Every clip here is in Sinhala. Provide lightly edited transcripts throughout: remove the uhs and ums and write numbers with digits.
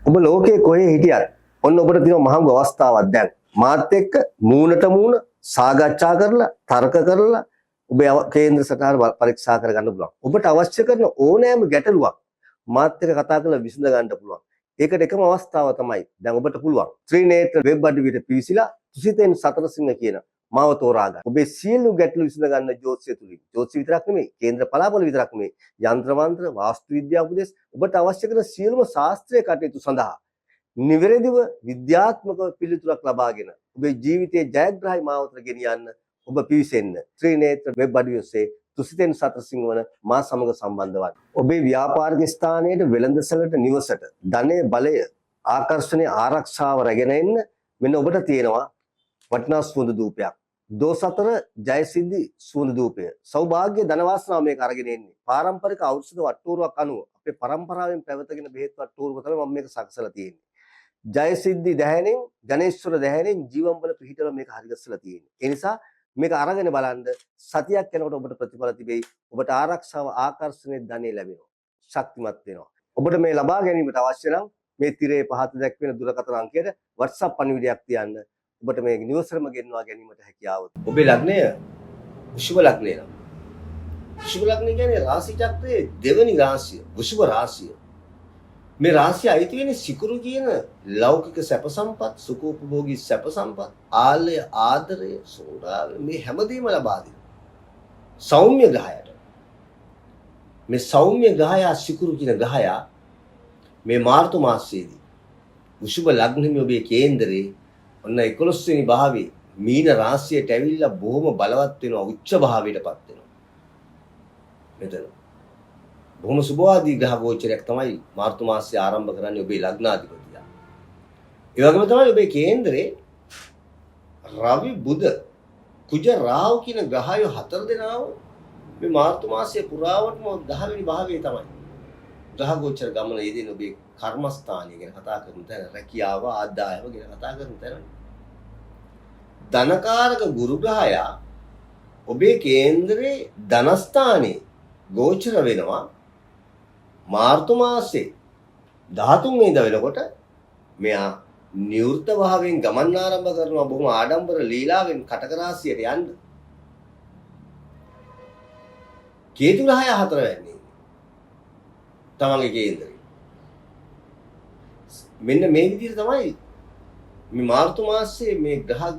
ඔබ ලෝකයේ කොහේ හිටියත් ඔන්න ඔබට තියෙන මහඟු අවස්ථාවක් දැන් මාත් එක්ක මූණට මූණ සාකච්ඡා කරලා තර්ක කරලා ඔබේ කේන්ද්‍ර සටහන පරීක්ෂා කරගන්න පුළුවන්. ඔබට අවශ්‍ය කරන ඕනෑම ගැටලුවක් මාත් එක්ක කතා කරලා විසඳ ගන්න පුළුවන්. ඒකට එකම අවස්ථාව තමයි දැන් ඔබට පුළුවන් ත්‍රිනේත්‍ර වෙබ් අඩවියට පිවිසිලා තුසිතෙන් සතරසිංහ කියන මාව තෝරා ගන්න. ඔබේ සියලු ගැටලු විසඳ ගන්න ජ්‍යොතිෂය තුලින්. ජ්‍යොතිෂ විතරක් නෙමෙයි, කේන්ද්‍ර පලාපොළ විතරක් නෙමෙයි, යంత్ర මන්ත්‍ර, වාස්තු විද්‍යා උපදෙස් ඔබට අවශ්‍ය කරන සියලුම ශාස්ත්‍රීය කටයුතු සඳහා නිවැරදිව විද්‍යාත්මක පිළිතුරක් ලබාගෙන ඔබේ ජීවිතයේ ජයග්‍රහී මාවතට ගෙනියන්න ඔබ පිවිසෙන්න ත්‍රිනේත්‍ර වෙබ් අඩවිය ඔස්සේ තුසිතෙන් සතරසිංහ වන මා සමග සම්බන්ධ වන්න. ඔබේ ව්‍යාපාරික ස්ථානයේ වෙළඳසැලට නිවසට ධනය බලය ආකර්ෂණීය ආරක්ෂාව රැගෙන එන්න මෙන්න ඔබට තියෙනවා වටිනා සුවඳ ධූපයක්. දෝසතර ජයසිද්ධි සුවඳ ධූපය. සෞභාග්‍ය ධන වාසනාව මේක අරගෙන එන්නේ. පාරම්පරික ඖෂධ වට්ටෝරුවක් අනුව අපේ පරම්පරාවෙන් පැවතගෙන බෙහෙත් වට්ටෝරුව තමයි මම මේක සකසලා තියෙන්නේ. ජයසිද්ධි දැහැණෙන් ගණේශ්වර දැහැණෙන් ජීවම්බල පිහිටල මේක හරිගස්සලා තියෙන්නේ. ඒ නිසා මේක අරගෙන බලන්න සතියක් යනකොට ඔබට ප්‍රතිඵල තිබෙයි. ඔබට ආරක්ෂාව ආකර්ෂණයේ ධනෙ ලැබෙනවා. ශක්තිමත් වෙනවා. ඔබට මේ ලබා ගැනීමට අවශ්‍ය නම් මේ තිරේ පහත දැක්වෙන දුරකථන අංකයට WhatsApp පණිවිඩයක් තියන්න. ඔබට මේ නිවසරම ගෙන්වා ගැනීමට හැකියාව. ඔබේ ලග්නය වෘෂභ ලග්නය නම්. වෘෂභ ලග්නය කියන්නේ රාශි චක්‍රයේ දෙවෙනි රාශිය, වෘෂභ රාශිය. මේ රාශිය අයිති වෙන්නේ සිකුරු කියන ලෞකික සැප සම්පත්, සුඛෝපභෝගී සැප සම්පත්, ආලය, ආදරය, සෝදාව මේ හැමදේම ලබා දෙන සෞම්‍ය ග්‍රහයට. මේ සෞම්‍ය ග්‍රහය සිකුරු කියන ග්‍රහය මේ මාර්තු මාසයේදී වෘෂභ ලග්නෙම ඔබේ කේන්දරේ ඔන්න 11 වෙනි භාවයේ මීන රාශියට ඇවිල්ලා බොහොම බලවත් වෙනවා, උච්ච භාවයටපත් වෙනවා. මෙතන බොහොම සුභවාදී ග්‍රහ ගෝචරයක් තමයි මාර්තු මාසයේ ආරම්භ කරන්නේ ඔබේ ලග්නාධිපතියා. ඒ වගේම තමයි ඔබේ කේන්දරේ රවි බුධ කුජ රාහු කියන ග්‍රහයෝ හතර දෙනාම මේ මාර්තු මාසයේ පුරාවටම 10 වෙනි භාවයේ තමයි. ග්‍රහ ගෝචර ගමන යෙදෙන ඔබේ කර්මස්ථානය ගැන කතා කරන තැන, රැකියාව ආදායම ගැන කතා කරන තැන. ධනකාරක ගුරු ග්‍රහයා ඔබේ කේන්දරේ ධනස්ථානයේ ගෝචර වෙනවා. මාර්තු මාසේ 13 වෙනිදා වෙනකොට මෙයා නිවෘත භාවයෙන් ගමන් ආරම්භ කරනවා බොහොම ආඩම්බර ලීලාවෙන් කටක රාශියට යන්න. කේතු ග්‍රහය හතර වෙන්නේ තමන්ගේ කේන්දරේ. මෙන්න මේ විදිහට තමයි මේ මාර්තු මාසයේ මේ ග්‍රහ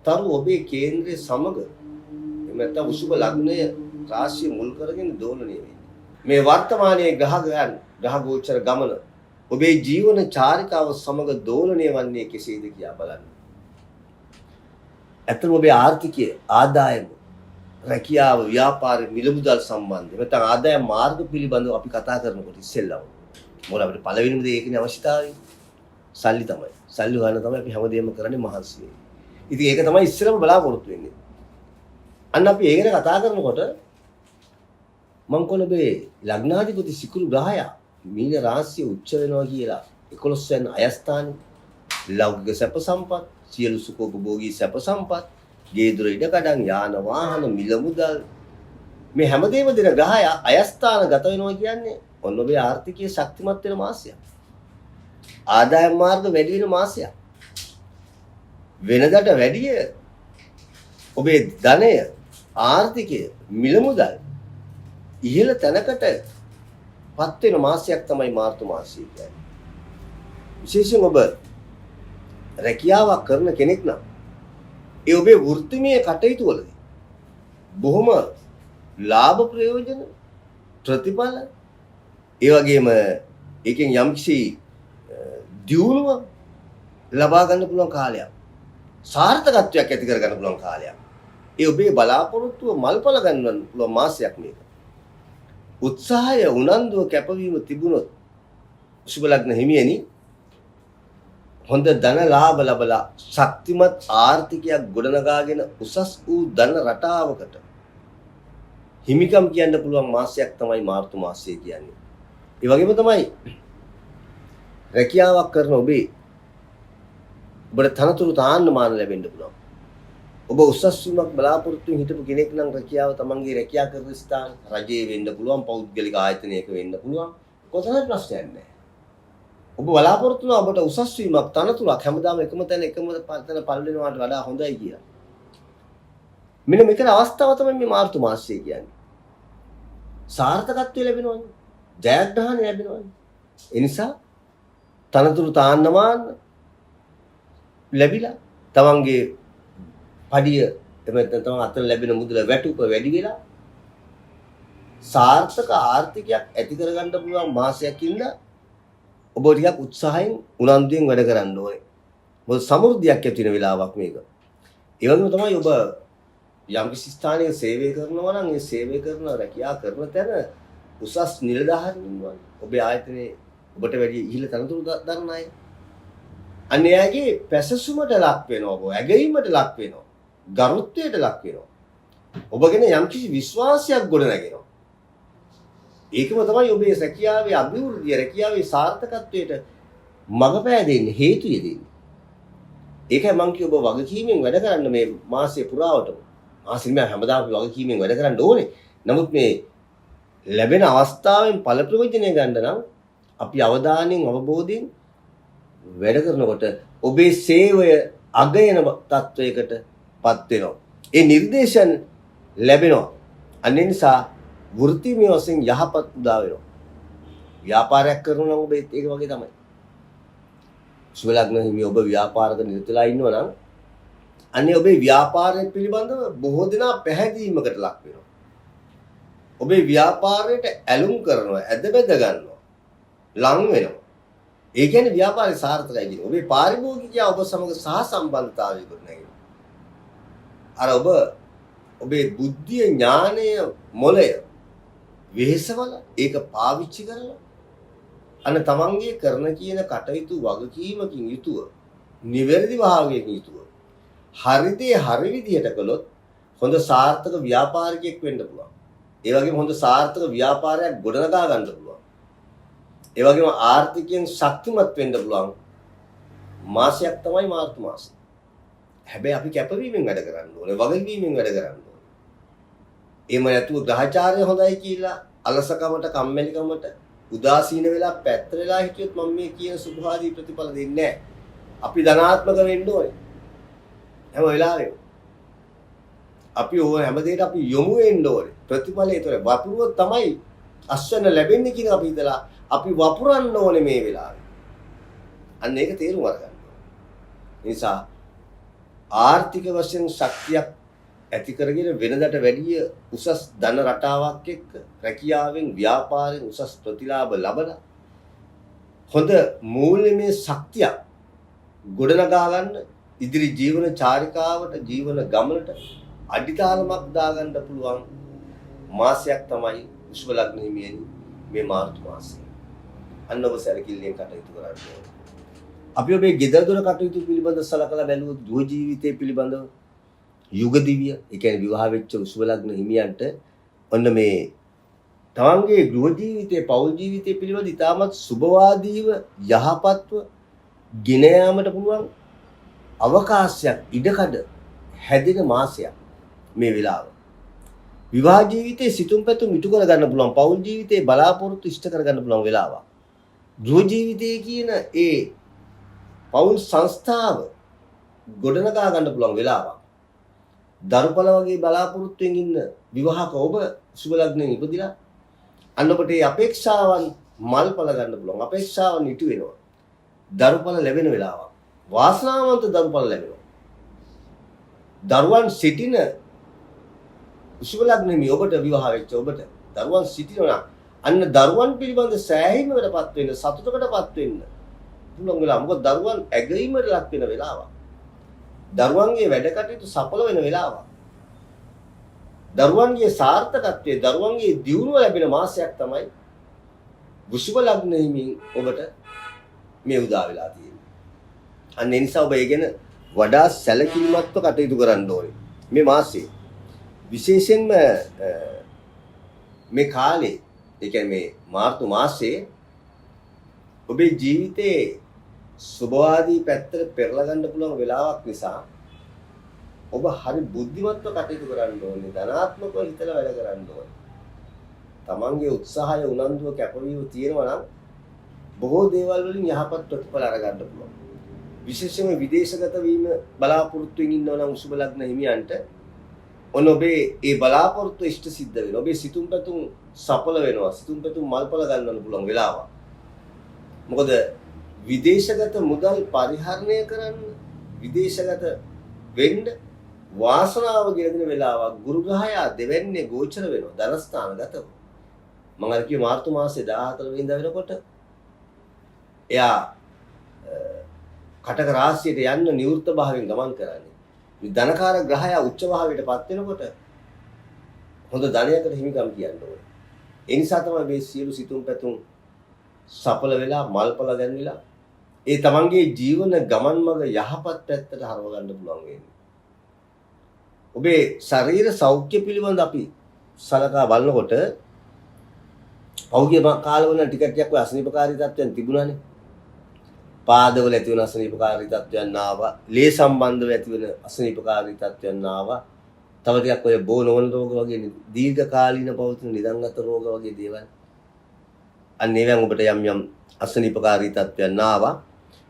තරු ඔබේ කේන්ද්‍රයේ සමග එහෙම නැත්නම් වෘෂභ ලග්නය රාශිය මුල් කරගෙන දෝලණය වෙන්නේ. මේ වර්තමානයේ ග්‍රහ ගෝචර ගමන ඔබේ ජීවන චාරිකාව සමග දෝලණය වන්නේ කෙසේද කියා බලන්න. ඇත්තම ඔබේ ආර්ථිකය, ආදායම, රැකියාව, ව්‍යාපාර, මිල මුදල් සම්බන්ධ නැත්නම් ආදායම් මාර්ග පිළිබඳව අපි කතා කරනකොට ඉස්සෙල්ලම මොකද අපිට පළවෙනිම දේ ඒකනේ අවශ්‍යතාවය. සල්ලි තමයි. සල්ලි හොයන්න තමයි අපි හැමදේම කරන්නේ මහන්සි වෙන්නේ. ඉතින් ඒක තමයි ඉස්සෙල්ලම බලාපොරොත්තු වෙන්නේ. අන්න අපි ඒ ගැන කතා කරනකොට මම කොළඹේ ලග්නාධිපති සිකුරු ග්‍රහය මීන රාශිය උච්ච වෙනවා කියලා 11 වෙනි අයස්ථානේ ලෞකික සැප සම්පත්, සියලු සුඛෝපභෝගී සැප සම්පත්, ගේ දොර ඉඩකඩම්, යාන වාහන, මිල මුදල් මේ හැමදේම දෙන ග්‍රහය අයස්ථාන ගත වෙනවා කියන්නේ ඔන්න ඔබේ ආර්ථිකයේ ශක්තිමත් වෙන මාසයක්. ආදායම් මාර්ග වැඩි වෙන මාසයක්. වෙනදට වැඩිය ඔබේ ධනය, ආර්ථිකය, මිල මුදල් ඉහළ තැනකට පත් වෙන මාසයක් තමයි මාර්තු මාසය කියන්නේ. විශේෂයෙන් ඔබ රැකියාවක් කරන කෙනෙක් නම් ඒ ඔබේ වෘත්තිමය කටයුතු වලදී බොහොම ලාභ ප්‍රයෝජන ප්‍රතිඵල ඒ වගේම ඒකෙන් යම්කිසි දියුණුව ලබා ගන්න පුළුවන් කාලයක්, සාර්ථකත්වයක් ඇති කර ගන්න පුළුවන් කාලයක්. ඒ ඔබේ බලාපොරොත්තුව මල්පල ගන්න පුළුවන් මාසයක් මේක. උත්සාහය, උනන්දුව, කැපවීම තිබුණොත් සුබ ලග්න හිමියනි හොඳ ධන ලාභ ලබලා ශක්තිමත් ආර්ථිකයක් ගොඩනගාගෙන උසස් වූ ධන රටාවකට හිමිකම් කියන්න පුළුවන් මාසයක් තමයි මාර්තු මාසය කියන්නේ. ඒ වගේම තමයි රැකියාවක් කරන ඔබට තනතුරු තාන්න මාන ලැබෙන්න පුළුවන්. ඔබ උසස් වීමක් බලාපොරොත්තු හිටපු කෙනෙක් නම් රැකියාව තමන්ගේ රැකියා කරන ස්ථාන රජයේ වෙන්න පුළුවන්, පෞද්ගලික ආයතනයක වෙන්න පුළුවන්. කොතනද ප්‍රශ්නයක් නැහැ. ඔබ බලාපොරොත්තු වෙනවා ඔබට උසස් වීමක් තනතුරක් හැමදාම එකම තැන පල් වෙනවාට වඩා හොඳයි කියලා. මෙන්න මේකේ අවස්ථාව තමයි මේ මාර්තු මාසය කියන්නේ. සාර්ථකත්වය ලැබෙනවනේ. ජයග්‍රහණය ලැබෙනවනේ. ඒ නිසා තනතුරු තාන්නමාන ලැබිලා තමන්ගේ පඩිය එමෙතන තමන් අතර ලැබෙන මුදල වැටුප වැඩි වෙලා සාර්ථක ආර්ථිකයක් ඇති කරගන්න පුළුවන් මාසයක් ඉඳලා ඔබ ටිකක් උත්සාහයෙන් උනන්දුවෙන් වැඩ කරන්න ඕනේ. මොකද සමෘද්ධියක් ඇති වෙන වෙලාවක් මේක. ඒ වගේම තමයි ඔබ යම් කිසි ස්ථානයක සේවය කරනවා නම් ඒ සේවය කරන රැකියාව කරන තැන උසස් නිලධාරීන් ඉන්නවා. ඔබේ ආයතනයේ ඔබට වැඩි ඉහළ තනතුරු දරන අය. අන්‍යයන්ගේ පැසසුමට ලක් වෙනවා ඔබ. ඇගීමට ලක් වෙනවා. ගරුත්වයට ලක් වෙනවා. ඔබගෙන යම් කිසි විශ්වාසයක් ගොඩනගෙනවා. ඒකම තමයි ඔබේ රැකියාවේ අභිවෘද්ධිය රැකියාවේ සාර්ථකත්වයට මඟ පෑදෙන්නේ හේතු යෙදෙන්නේ. ඒකයි මම කිය ඔබ වගකීමෙන් වැඩ කරන්න මේ මාසයේ පුරාවටම. මාසෙම හැමදාම වගකීමෙන් වැඩ කරන්න ඕනේ. නමුත් මේ ලැබෙන අවස්ථාවෙන් ඵල ප්‍රයෝජනය ගන්න නම් අපි අවධානයෙන් අවබෝධයෙන් වැඩ කරනකොට ඔබේ සේවය අගයන තත්වයකටපත් වෙනවා. ඒ නිර්දේශන ලැබෙනවා. අන්න ඒ නිසා වෘත්තිමය වශයෙන් යහපත් උදා වෙනවා. ව්‍යාපාරයක් කරනවා නම් ඔබ ඒක වගේ තමයි. සුබ ලග්න හිමි ඔබ ව්‍යාපාරක නිරතලා ඉන්නවා නම් අනේ ඔබේ ව්‍යාපාරය පිළිබඳව බොහෝ දෙනා පැහැදීමකට ලක් වෙනවා. ඔබේ ව්‍යාපාරයට ඇලුම් කරනවා, ඇද බැද ගන්නවා, ලං වෙනවා. ඒ කියන්නේ ව්‍යාපාරය සාර්ථකයි කියන. ඔබේ පාරිභෝගිකයා ඔබ සමග සහ සම්බන්ධතාවය ගොඩනැගෙනවා. අර ඔබේ බුද්ධිය, ඥානය, මොළය වෙහෙසවල ඒක පාවිච්චි කරලා අන්න තමන්ගේ කරන කියන කටයුතු වගකීමකින් යුතුව, නිවැරදි භාවයකින් යුතුව හරිදේ හරි විදිහට කළොත් හොඳ සාර්ථක ව්‍යාපාරිකයෙක් වෙන්න පුළුවන්. ඒ වගේම හොඳ සාර්ථක ව්‍යාපාරයක් ගොඩනගා ගන්න පුළුවන්. ඒ වගේම ආර්ථිකයෙන් ශක්තිමත් වෙන්න පුළුවන් මාසයක් තමයි මාර්තු මාසය. හැබැයි අපි කැපවීමෙන් වැඩ කරන්න ඕනේ, වගකීමෙන් වැඩ කරන්න ඕනේ. එහෙම නැතුව ග්‍රහචාරය හොඳයි කියලා අලසකමට, කම්මැලිකමට, උදාසීන වෙලා පැත්ත වෙලා හිටියොත් මම මේ කියන සුභාදී ප්‍රතිඵල දෙන්නේ නැහැ. අපි ධනාත්මක වෙන්න ඕනේ. හැම වෙලාවෙම අපි ඕන හැම දෙයකට අපි යොමු වෙන්න ඕනේ. ප්‍රතිඵලය ඒතර වපුරුව තමයි අස්වැන්න ලැබෙන්නේ කියන අපි හිතලා අපි වපුරන්න ඕනේ මේ වෙලාවේ. අන්න ඒක තේරුම් අරගන්න ඕනේ. නිසා ආර්ථික වශයෙන් ශක්තියක් ඇති කරගෙන වෙනදට වැඩිය උසස් ධන රටාවක් එක්ක රැකියාවෙන් ව්‍යාපාරයෙන් උසස් ප්‍රතිලාභ ලබලා හොඳ මූල්‍යමය ශක්තියක් ගොඩනගා ගන්න ඉදිරි ජීවන චාරිකාවට ජීවන ගමනට අඩිතාලමක් දාගන්න පුළුවන් මාසයක් තමයි වෘෂභ ලග්න හිමියනි මේ මාර්තු මාසය. අන්න ඔබ සැලකිල්ලෙන් කටයුතු කරන්න ඕනේ. අපි ඔබේ ගෙදර දොර කටයුතු පිළිබඳව සලකලා බැලුවොත් ගෘහ ජීවිතය පිළිබඳව යුග දිවිය, ඒ කියන්නේ විවාහ වෙච්ච වෘෂභ ලග්න හිමියන්ට ඔන්න මේ තමන්ගේ ගෘහ ජීවිතයේ පෞල් ජීවිතය පිළිබඳ ඉතාමත් සුබවාදීව යහපත්ව ගෙන යාමට පුළුවන් අවකාශයක් ඉඩකඩ හැදෙන මාසයක් මේ වෙලාව. විවාහ ජීවිතයේ සිතුම් පැතුම් ඉටු කර ගන්න පුළුවන්, පෞල් ජීවිතයේ බලාපොරොත්තු ඉෂ්ට කර ගන්න පුළුවන් වෙලාවක්. ගෘහ ජීවිතයේ කියන ඒ පෞල් සංස්ථාව ගොඩනගා ගන්න පුළුවන් වෙලාවක්. දරුපල වගේ බලාපොරොත්තුෙන් ඉන්න විවාහක ඔබ සුබ ලග්නෙන් ඉපදිලා අන්න ඔබට මේ අපේක්ෂාවන් මල්පල ගන්න පුළුවන්. අපේක්ෂාවන් ඉටු වෙනවා. දරුපල ලැබෙන වෙලාවක්. වාසනාවන්ත දරුපල ලැබෙනවා. දරුවන් සිටින සුබ ලග්නෙමි ඔබට විවාහ වෙච්ච ඔබට දරුවන් සිටිනවා. අන්න දරුවන් පිළිබඳ සෑහීමකටපත් වෙන්න, සතුටකටපත් වෙන්න පුළුවන් වෙලාව. මොකද දරුවන් ඇගීමට ලක් වෙන වෙලාවක්. දරුවන්ගේ වැඩ කටයුතු සඵල වෙන වෙලාවක්. දරුවන්ගේ සාර්ථකත්වයේ, දරුවන්ගේ දියුණුව ලැබෙන මාසයක් තමයි වෘෂභ ලග්න හිමින් ඔබට මේ උදා වෙලා තියෙන්නේ. අන්න ඒ නිසා ඔබ ඒ ගැන වඩා සැලකිලිමත්ව කටයුතු කරන්න ඕනේ මේ මාසයේ. විශේෂයෙන්ම මේ කාලේ, ඒ කියන්නේ මේ මාර්තු මාසයේ ඔබේ ජීවිතේ සුබවාදී පැත්තට පෙරලා ගන්න පුළුවන් වෙලාවක් නිසා ඔබ හරි බුද්ධිමත්ව කටයුතු කරන්න ඕනේ. ධනාත්මකව හිතලා වැඩ කරන්න ඕනේ. තමන්ගේ උත්සාහය, උනන්දුව, කැපවීම තියෙනවා නම් බොහෝ දේවල් වලින් යහපත් ප්‍රතිඵල අරගන්න පුළුවන්. විශේෂයෙන්ම විදේශගත වීම බලාපොරොත්තු වෙමින් ඉන්නවා නම් උසුබ ලග්න හිමියන්ට ඔන්න ඔබේ ඒ බලාපොරොත්තු ඉෂ්ට සිද්ධ වෙනවා. ඔබේ සිතුම් පැතුම් සඵල වෙනවා. සිතුම් පැතුම් මල්පල ගන්නවන්න පුළුවන් වෙලාවක්. මොකද විදේශගත මුදල් පරිහරණය කරන්න විදේශගත වෙන්න වාසනාව ගෙන දෙන වෙලාවක් ගුරු ග්‍රහයා දෙවැන්නේ ගෝචර වෙනවා. ධනස්ථානගතව. මම අර කිව්ව මාර්තු මාසේ 14 වෙනිදා වෙනකොට එයා කටක රාශියට යන්න නිවෘත්ත භාවයෙන් ගමන් කරන්නේ. මේ ධනකාර ග්‍රහයා උච්ච භාවයටපත් වෙනකොට හොඳ ධනයකට හිමිකම් කියන්න ඕනේ. ඒ නිසා තමයි මේ සියලු සිතුම් පැතුම් සඵල වෙලා මල්පල ගැන්විලා ඒ තමන්ගේ ජීවන ගමන් මඟ යහපත් පැත්තට හරව ගන්න පුළුවන් වෙන්නේ. ඔබේ ශරීර සෞඛ්‍ය පිළිබඳ අපි සලකා බලනකොට පෞද්ගලික කාලවල ටිකක් ඔය අසනීපකාරී තත්ත්වයන් තිබුණානේ. පාදවල ඇති වෙන අසනීපකාරී තත්ත්වයන් ආවා. ලේ සම්බන්ධව ඇති වෙන අසනීපකාරී තත්ත්වයන් ආවා. තව ටිකක් ඔය බෝනෝන රෝග වගේ දීර්ඝ කාලීන පවතින නිදන්ගත රෝග වගේ දේවල්. අන්න ඒවෙන් ඔබට යම් යම් අසනීපකාරී තත්ත්වයන් ආවා.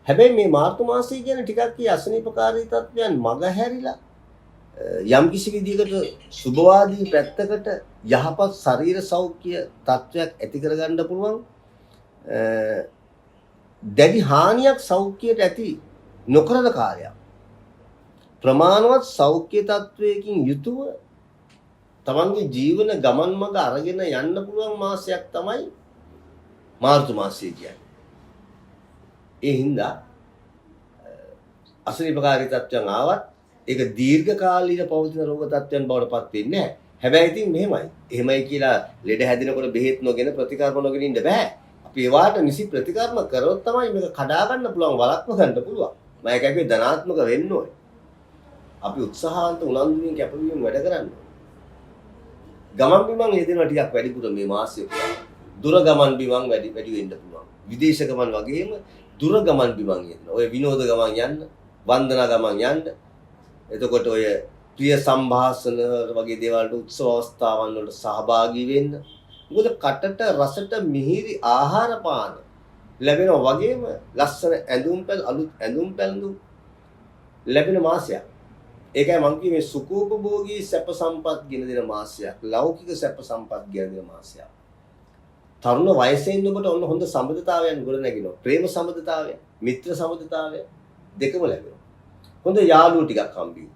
හැබැයි මේ මාර්තු මාසයේ කියන ටිකක් කී අසනීපකාරී තත්ත්වයන් මග හැරිලා යම් කිසි විදිහකට සුභවාදී පැත්තකට යහපත් ශරීර සෞඛ්‍ය තත්ත්වයක් ඇති කරගන්න පුළුවන් දැඩි හානියක් සෞඛ්‍යයට ඇති නොකරන කාර්යයක් ප්‍රමාණවත් සෞඛ්‍ය තත්වයකින් යුතුව තමන්ගේ ජීවන ගමන් මඟ අරගෙන යන්න පුළුවන් මාසයක් තමයි මාර්තු මාසය කියන්නේ. ඒ හින්දා අසනීපකාරී තත්ත්වයන් ආවත් ඒක දීර්ඝ කාලීන පවතින රෝග තත්ත්වයන් බවට පත් වෙන්නේ නැහැ. හැබැයි ඉතින් මෙහෙමයි. එහෙමයි කියලා ලෙඩ හැදෙනකොට බෙහෙත් නොගෙන ප්‍රතිකර්ම නොගෙන ඉන්න බෑ. අපි ඒවාට නිසි ප්‍රතිකර්ම කරොත් තමයි මේක කඩා ගන්න පුළුවන් වළක්ව ගන්න පුළුවන්. මම ඒකයි ධනාත්මක වෙන්න ඕනේ. අපි උත්සාහවන්ත උනන්දුවෙන් කැපවීම වැඩ කරන්න ඕනේ. ගමන් බිමන් යෙදෙනවා ටිකක් වැඩිපුර මේ මාසෙ පුරා. දුර ගමන් බිමන් වැඩි වෙන්න පුළුවන්. විදේශ ගමන් වගේම දුර ගමන් බිමන් යෙදෙනවා. ඔය විනෝද ගමන් යන්න, වන්දනා ගමන් යන්න. එතකොට ඔය ප්‍රිය සම්භාෂණ වගේ දේවල් වලට උත්සව අවස්ථාවන් වලට සහභාගී වෙන්න. මොකද කටට රසට මිහිරි ආහාර පාන ලැබෙනවා වගේම ලස්සන අලුත් ඇඳුම් පැළඳුම් ලැබෙන මාසයක්. ඒකයි මම කිව්වේ සුඛෝපභෝගී සැප සම්පත් ගෙන දෙන මාසයක්. ලෞකික සැප සම්පත් ගෙන දෙන මාසයක්. තරුණ වයසේ ඉන්න ඔබට ඔන්න හොඳ සම්බන්ධතාවයන් ගොඩ නැගිනවා. ප්‍රේම සම්බන්ධතාවය, මිත්‍ර සම්බන්ධතාවය දෙකම ලැබෙනවා. හොඳ යාළුවෝ ටිකක් හම්බෙයි.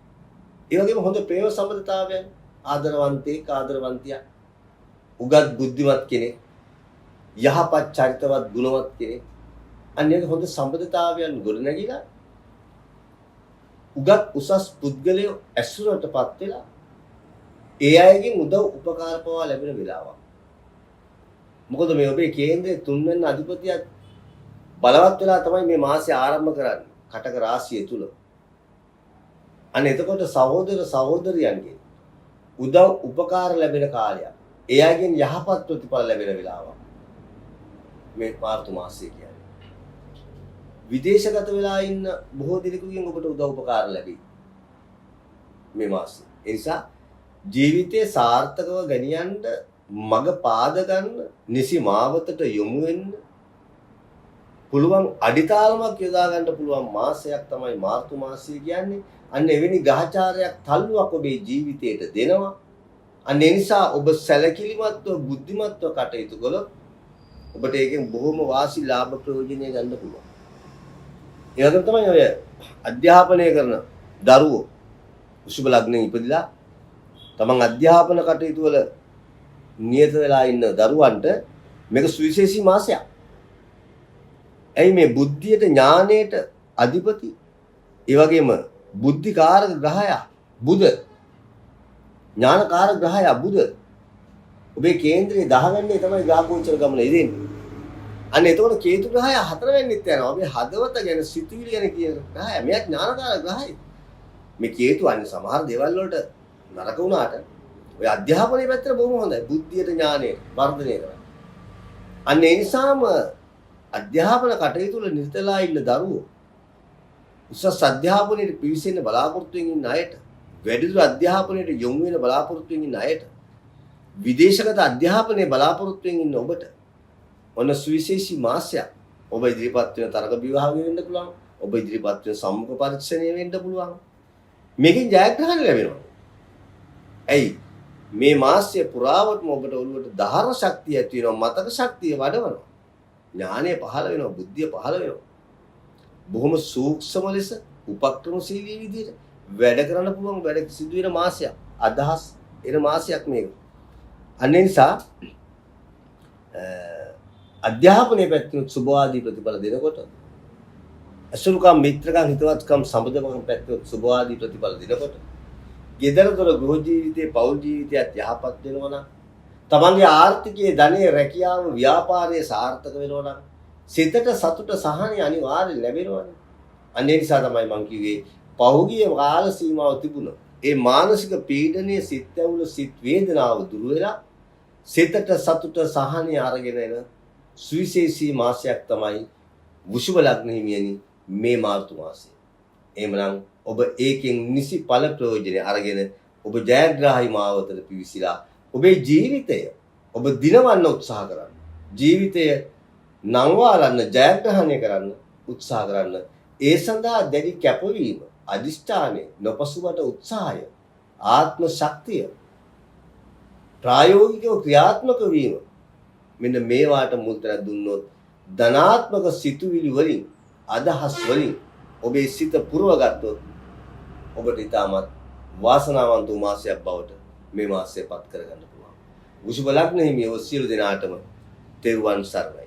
ඒ වගේම හොඳ ප්‍රේම සම්බන්ධතාවයන් ආදරවන්තයෙක් ආදරවන්තියක් උගත් බුද්ධිමත් කෙනෙක් යහපත් චරිතවත් ගුණවත් කෙනෙක් අන්නේක හොඳ සම්බන්ධතාවයන් ගොඩනැගිලා උගත් උසස් පුද්ගලයෝ ඇසුරටපත් වෙලා ඒ අයගෙන් උදව් උපකාර පවා ලැබෙන වෙලාවක්. මොකද මේ ඔබේ කේන්ද්‍රයේ තුන්වෙනි අධිපතියත් බලවත් වෙලා තමයි මේ මාසය ආරම්භ කරන්නේ කටක රාශිය තුල. අන්න එතකොට සහෝදර සහෝදරියන්ගේ උදව් උපකාර ලැබෙන කාලයක්. ඒ අයගෙන් යහපත් ප්‍රතිඵල ලැබෙන වෙලාවක්. මේ මාර්තු මාසය කියන්නේ. විදේශගත වෙලා ඉන්න බොහෝ දෙනෙකුගෙන් ඔබට උදව් උපකාර ලැබෙයි. මේ මාසෙ. ඒ නිසා ජීවිතේ සාර්ථකව ගෙනියන්න මඟ පාද ගන්න නිසි මාවතට යොමු වෙන්න පුළුවන් අඩිතාලමක් යොදා ගන්න පුළුවන් මාසයක් තමයි මාර්තු මාසය කියන්නේ. අන්න එවැනි ග්‍රහචාරයක් තල්ලුවක් ඔබේ ජීවිතයට දෙනවා. අන්න ඒ නිසා ඔබ සැලකිලිමත්ව බුද්ධිමත්ව කටයුතු කළොත් ඔබට ඒකෙන් බොහොම වාසි ලාභ ප්‍රයෝජනය ගන්න පුළුවන්. ඒ වගේම තමයි ඔය අධ්‍යාපනය කරන දරුවෝ උසුබ ලග්නෙ ඉපදිලා තමන් අධ්‍යාපන කටයුතු වල නියත වෙලා ඉන්න දරුවන්ට මේක සුවිශේෂී මාසයක්. ඇයි මේ බුද්ධියට ඥානයට අධිපති ඒ වගේම බුද්ධිකාරක ග්‍රහයා බුධ ඥානකාරක ග්‍රහයා බුධ ඔබේ කේන්ද්‍රයේ 10 වෙනිනේ තමයි ග්‍රහ ගෝචර ගමන ඉදෙන්නේ. අන්න එතකොට කේතු ග්‍රහය 4 වෙනිත් යනවා. ඔබේ හදවත ගැන සිතුවිලි ගැන කියන ග්‍රහය. මෙයා ඥානකාරක ග්‍රහයි. මේ කේතු අන්න සමහර දේවල් වලට නරක වුණාට ඔය අධ්‍යාපනයේ පැත්තට බොහොම හොඳයි. බුද්ධියට ඥානයට වර්ධනය කරනවා. අන්න ඒ නිසාම අධ්‍යාපන කටයුතු වල නිරතලා ඉන්න දරුවෝ උසස් අධ්‍යාපනයේ පිවිසෙන්න බලාපොරොත්තු වෙන ඉන්න අයට වැඩිදුර අධ්‍යාපනයට යොමු වෙන බලාපොරොත්තු වෙන ඉන්න අයට විදේශගත අධ්‍යාපනයේ බලාපොරොත්තු වෙන ඉන්න ඔබට ඔන්න සුවිශේෂී මාසයක් ඔබ ඉදිරිපත් වෙන තරග විභාගය වෙන්න පුළුවන්. ඔබ ඉදිරිපත් වෙන සම්මුඛ පරීක්ෂණය වෙන්න පුළුවන්. මේකෙන් ජයග්‍රහණ ලැබෙනවා. ඇයි? මේ මාසය පුරාවටම ඔබට ඔළුවට ධාරණ ශක්තිය ඇති වෙනවා, මතක ශක්තිය වඩවනවා. ඥානය පහළ වෙනවා, බුද්ධිය පහළ වෙනවා. බොහොම සූක්ෂම ලෙස උපක්‍රමශීලී විදිහට වැඩ කරන්න පුළුවන් වැඩ සිදු වෙන මාසයක්. අදහස් එන මාසයක් මේක. අනේ නිසා අධ්‍යාපනයේ පැත්තෙන් සුභවාදී ප්‍රතිඵල දෙනකොට අසුරුකම් මිත්‍රකම් හිතවත්කම් සම්බන්ධකම් පැත්තෙන් සුභවාදී ප්‍රතිඵල දෙනකොට ගෙදරතොර ගෘහ ජීවිතයේ පෞල් ජීවිතයත් යහපත් වෙනවා නම් තමන්ගේ ආර්ථිකයේ ධනයේ රැකියාව ව්‍යාපාරයේ සාර්ථක වෙනවා නම් සිතට සතුට සහනය අනිවාර්යෙන් ලැබෙනවානේ. අනේ නිසා තමයි මම කිව්වේ පෞගිය කාල සීමාව තිබුණා. ඒ මානසික පීඩනයේ සිත් ඇවුල සිත් වේදනාව දුර වෙලා සිතට සතුට සහනය අරගෙන එන සුවිශේෂී මාසයක් තමයි වෘෂභ ලග්න හිමියනි මේ මාර්තු මාසය. එහෙමනම් ඔබ ඒකෙන් නිසි ඵල ප්‍රයෝජන අරගෙන ඔබ ජයග්‍රාහී මාවතට පිවිසිලා ඔබේ ජීවිතය ඔබ දිනවන්න උත්සාහ කරන්න. ජීවිතය නංවාලන්න ජයග්‍රහණය කරන්න උත්සාහ කරන්න. ඒ සඳහා දැඩි කැපවීම, අදිෂ්ඨානය, නොපසුබට උත්සාහය, ආත්ම ශක්තිය, ප්‍රායෝගිකව ක්‍රියාත්මක වීම මෙන්න මේවාට මුල් තැන දුන්නොත් ධනාත්මක සිතුවිලි වලින් අදහස් වලින් ඔබේ සිත පුරවගත්තොත් ඔබට ඉතාමත් වාසනාවන්ත මාසයක් බවට මේ මාසය පත් කරගන්න පුළුවන්. වෘෂභ ලග්න හිමියෝ සියලු දෙනාටම තෙරුවන් සරණයි.